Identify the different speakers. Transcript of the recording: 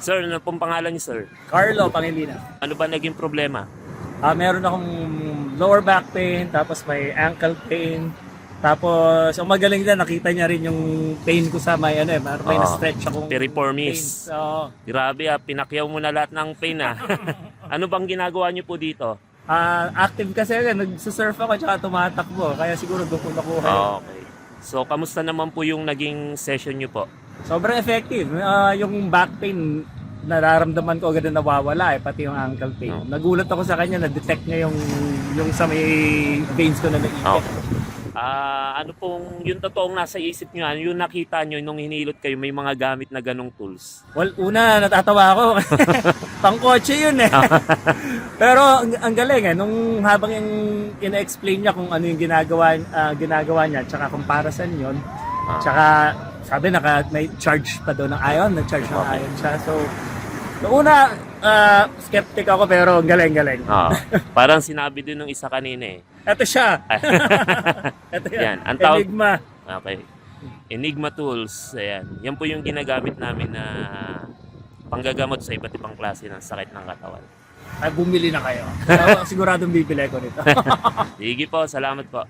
Speaker 1: Sir, ano pong pangalan niyo, sir?
Speaker 2: Carlo Pangilinan.
Speaker 1: Ano ba naging problema?
Speaker 2: Meron akong lower back pain, tapos may ankle pain. Tapos, ang magaling na, nakita niya rin yung pain ko sa may, may na-stretch akong
Speaker 1: Piriformis.
Speaker 2: pain. So,
Speaker 1: Grabe pinakyaw mo na lahat ng pain Ano bang ginagawa niyo po dito?
Speaker 2: active kasi, nagsusurf ako tsaka tumatakbo. Kaya siguro doon ko nakuha yun.
Speaker 1: Okay. So, kamusta naman po yung naging session niyo po?
Speaker 2: Sobrang effective. Yung back pain, nararamdaman ko agad na nawawala pati yung ankle pain. Nagulat ako sa kanya, na-detect niya yung sa may veins ko na naipit.
Speaker 1: Okay. Ano pong yung totoong nasa isip nyo, yung nakita nyo nung hinilot kayo, may mga gamit na ganong tools?
Speaker 2: Well, una, natatawa ako. Pangkotse yun Pero ang galing nung habang yung ina-explain niya kung ano yung ginagawa niya, tsaka comparison yun, tsaka sabi may charge pa doon ng ion, nag-charge ng ion siya. So, noong una, skeptic ako pero ang galing.
Speaker 1: Parang sinabi din ng isa kanina
Speaker 2: Ito siya. Ito
Speaker 1: yan. Ang tawag,
Speaker 2: Enigma.
Speaker 1: okay. Enigma tools. Ayan. Yan po yung ginagamit namin na panggagamot sa iba't ibang klase ng sakit ng katawan.
Speaker 2: Ay, bumili na kayo. Siguradong bibili ko nito.
Speaker 1: Sige po, salamat po.